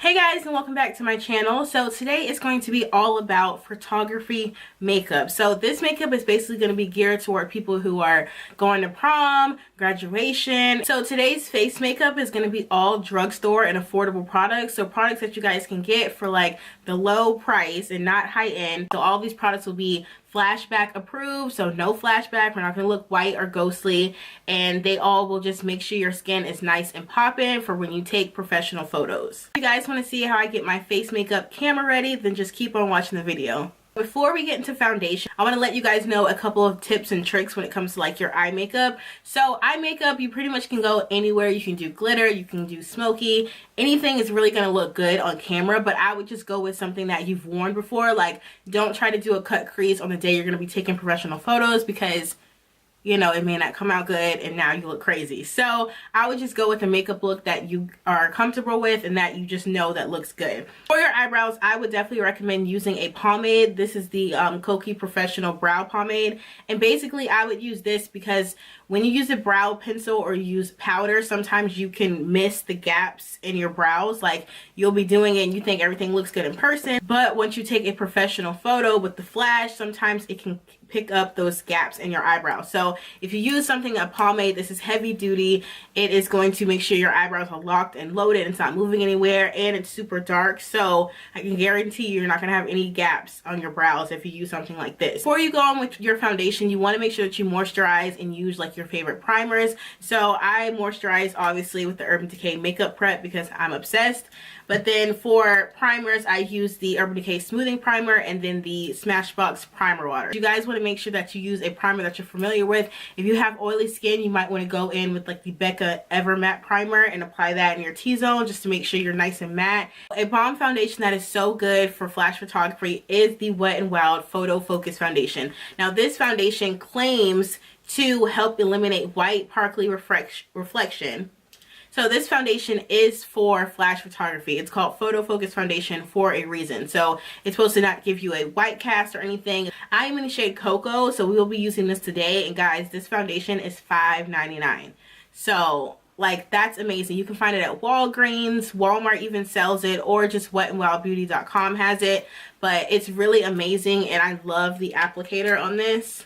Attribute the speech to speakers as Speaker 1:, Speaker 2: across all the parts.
Speaker 1: Hey guys, and welcome back to my channel. So today is going to be all about photography makeup. So this makeup is basically going to be geared toward people who are going to prom, graduation. So today's face makeup is going to be all drugstore and affordable products. So products that you guys can get for like the low price and not high end. So all these products will be flashback approved, so no flashback. We're not going to look white or ghostly, and they all will just make sure your skin is nice and popping for when you take professional photos. If you guys want to see how I get my face makeup camera ready, then just keep on watching the video. Before we get into foundation, I want to let you guys know a couple of tips and tricks when it comes to like your eye makeup. So eye makeup, you pretty much can go anywhere. You can do glitter, you can do smoky, anything is really going to look good on camera, but I would just go with something that you've worn before. Like, don't try to do a cut crease on the day you're going to be taking professional photos, because you know, it may not come out good and now you look crazy. So I would just go with a makeup look that you are comfortable with and that you just know that looks good. For your eyebrows, I would definitely recommend using a pomade. This is the Kokie Professional Brow Pomade. And basically I would use this because when you use a brow pencil or use powder, sometimes you can miss the gaps in your brows. Like, you'll be doing it and you think everything looks good in person, but once you take a professional photo with the flash, sometimes it can pick up those gaps in your eyebrows. So if you use something, a pomade, this is heavy duty. It is going to make sure your eyebrows are locked and loaded and it's not moving anywhere, and it's super dark. So I can guarantee you're not going to have any gaps on your brows if you use something like this. Before you go on with your foundation, you want to make sure that you moisturize and use like your favorite primers. So I moisturize obviously with the Urban Decay Makeup Prep because I'm obsessed. But then for primers, I use the Urban Decay Smoothing Primer and then the Smashbox Primer Water. You guys want to make sure that you use a primer that you're familiar with. If you have oily skin, you might want to go in with like the Becca Ever Matte Primer and apply that in your T-zone just to make sure you're nice and matte. A balm foundation that is so good for flash photography is the Wet n Wild Photo Focus Foundation. Now this foundation claims to help eliminate white sparkly reflection. So this foundation is for flash photography. It's called Photo Focus Foundation for a reason. So it's supposed to not give you a white cast or anything. I am in the shade Cocoa, so we will be using this today. And guys, this foundation is $5.99. So like, that's amazing. You can find it at Walgreens, Walmart even sells it, or just wetandwildbeauty.com has it. But it's really amazing, and I love the applicator on this.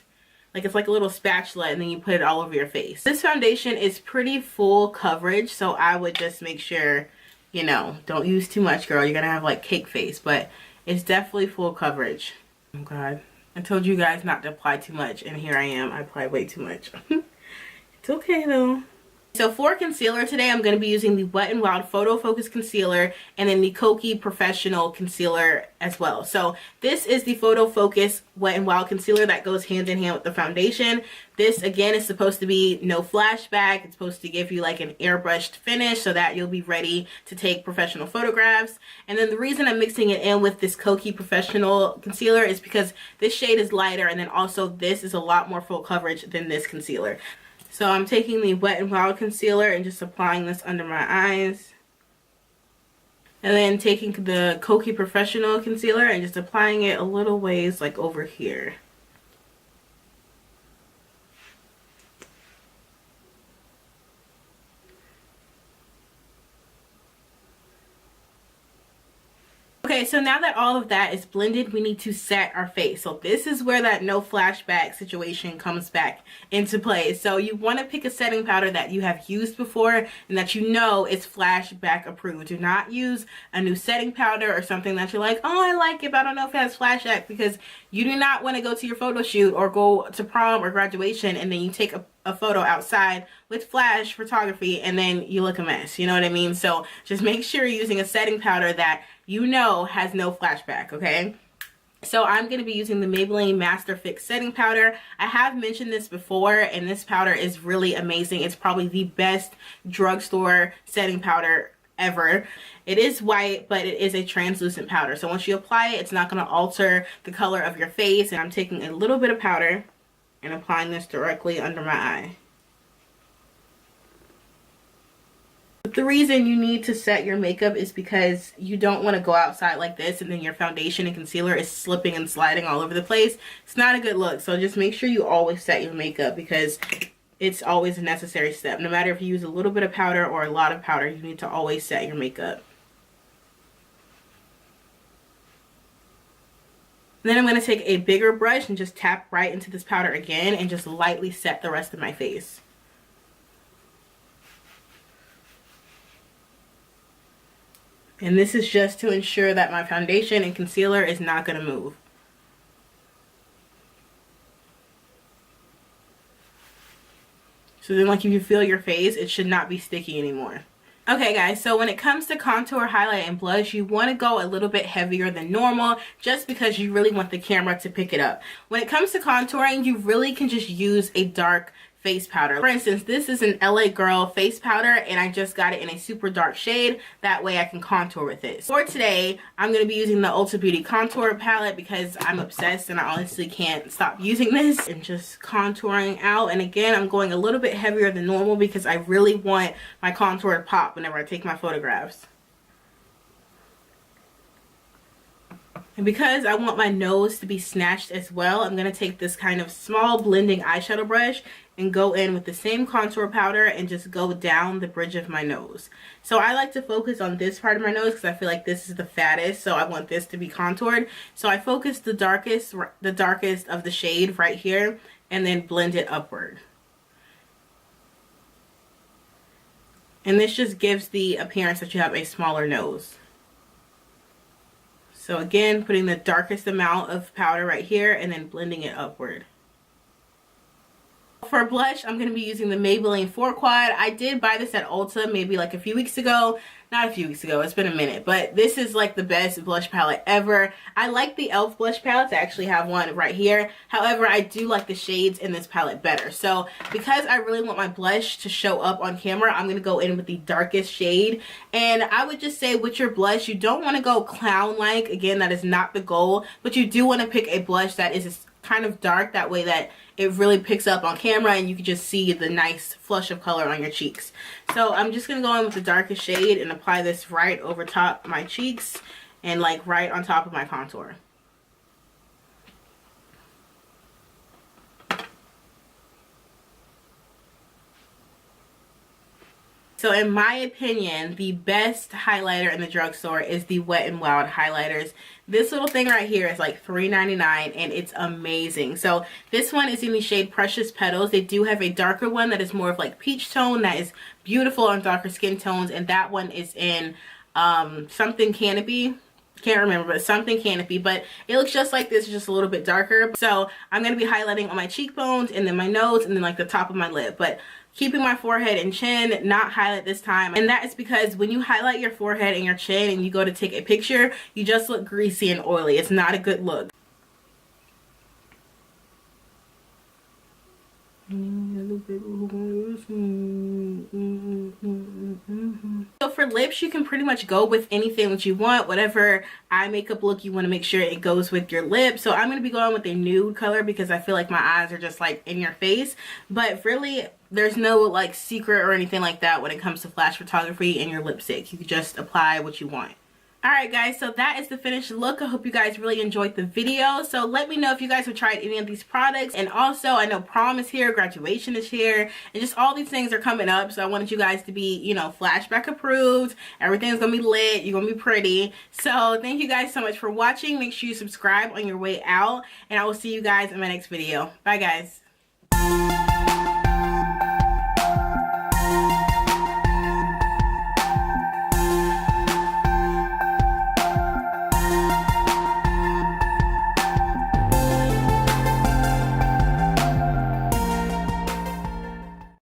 Speaker 1: Like, it's like a little spatula and then you put it all over your face. This foundation is pretty full coverage, so I would just make sure, you know, don't use too much, girl. You're gonna have like cake face, but it's definitely full coverage. Oh God, I told you guys not to apply too much, and here I am. I applied way too much. It's okay though. So for concealer today, I'm going to be using the Wet n Wild Photo Focus Concealer and then the Kokie Professional Concealer as well. So this is the Photo Focus Wet n Wild Concealer that goes hand in hand with the foundation. This again is supposed to be no flashback. It's supposed to give you like an airbrushed finish so that you'll be ready to take professional photographs. And then the reason I'm mixing it in with this Kokie Professional Concealer is because this shade is lighter, and then also this is a lot more full coverage than this concealer. So I'm taking the Wet n Wild concealer and just applying this under my eyes. And then taking the Kokie Professional concealer and just applying it a little ways like over here. Okay, so now that all of that is blended, we need to set our face. So this is where that no flashback situation comes back into play. So you want to pick a setting powder that you have used before and that you know is flashback approved. Do not use a new setting powder or something that you're like, oh, I like it, but I don't know if it has flashback, because you do not want to go to your photo shoot or go to prom or graduation and then you take a photo outside with flash photography and then you look a mess. You know what I mean? So just make sure you're using a setting powder that you know has no flashback, okay? So I'm going to be using the Maybelline Master Fix Setting Powder. I have mentioned this before, and this powder is really amazing. It's probably the best drugstore setting powder ever. It is white, but it is a translucent powder. So once you apply it, it's not going to alter the color of your face. And I'm taking a little bit of powder and applying this directly under my eye. The reason you need to set your makeup is because you don't want to go outside like this and then your foundation and concealer is slipping and sliding all over the place. It's not a good look. So just make sure you always set your makeup, because it's always a necessary step. No matter if you use a little bit of powder or a lot of powder, you need to always set your makeup. Then I'm going to take a bigger brush and just tap right into this powder again and just lightly set the rest of my face. And this is just to ensure that my foundation and concealer is not going to move. So then like if you feel your face, it should not be sticky anymore. Okay guys, so when it comes to contour, highlight, and blush, you want to go a little bit heavier than normal just because you really want the camera to pick it up. When it comes to contouring, you really can just use a dark face powder. For instance, this is an LA Girl face powder and I just got it in a super dark shade. That way I can contour with it. For today, I'm going to be using the Ulta Beauty contour palette because I'm obsessed and I honestly can't stop using this. And just contouring out. And again, I'm going a little bit heavier than normal because I really want my contour to pop whenever I take my photographs. And because I want my nose to be snatched as well, I'm going to take this kind of small blending eyeshadow brush and go in with the same contour powder and just go down the bridge of my nose. So I like to focus on this part of my nose because I feel like this is the fattest, so I want this to be contoured. So I focus the darkest of the shade right here and then blend it upward. And this just gives the appearance that you have a smaller nose. So again, putting the darkest amount of powder right here and then blending it upward. For blush, I'm going to be using the Maybelline 4 Quad. I did buy this at Ulta maybe like a few weeks ago. Not a few weeks ago, it's been a minute. But this is like the best blush palette ever. I like the e.l.f. blush palettes. I actually have one right here. However, I do like the shades in this palette better. So because I really want my blush to show up on camera, I'm going to go in with the darkest shade. And I would just say with your blush, you don't want to go clown-like. Again, that is not the goal. But you do want to pick a blush that is kind of dark, that way that it really picks up on camera and you can just see the nice flush of color on your cheeks. So I'm just going to go in with the darkest shade and apply this right over top of my cheeks and like right on top of my contour. So in my opinion, the best highlighter in the drugstore is the Wet n Wild highlighters. This little thing right here is like $3.99 and it's amazing. So this one is in the shade Precious Petals. They do have a darker one that is more of like peach tone that is beautiful on darker skin tones, and that one is in something Canopy. Can't remember, but something Canopy, but it looks just like this, just a little bit darker. So I'm going to be highlighting on my cheekbones and then my nose and then like the top of my lip, but keeping my forehead and chin, not highlight this time. And that is because when you highlight your forehead and your chin and you go to take a picture, you just look greasy and oily. It's not a good look. So for lips, you can pretty much go with anything that you want. Whatever eye makeup look you want to make sure it goes with your lips. So I'm going to be going with a nude color because I feel like my eyes are just like in your face. But really, there's no like secret or anything like that when it comes to flash photography and your lipstick. You can just apply what you want. Alright guys, so that is the finished look. I hope you guys really enjoyed the video. So let me know if you guys have tried any of these products. And also, I know prom is here, graduation is here, and just all these things are coming up. So I wanted you guys to be, you know, flashback approved. Everything's going to be lit. You're going to be pretty. So thank you guys so much for watching. Make sure you subscribe on your way out. And I will see you guys in my next video. Bye guys.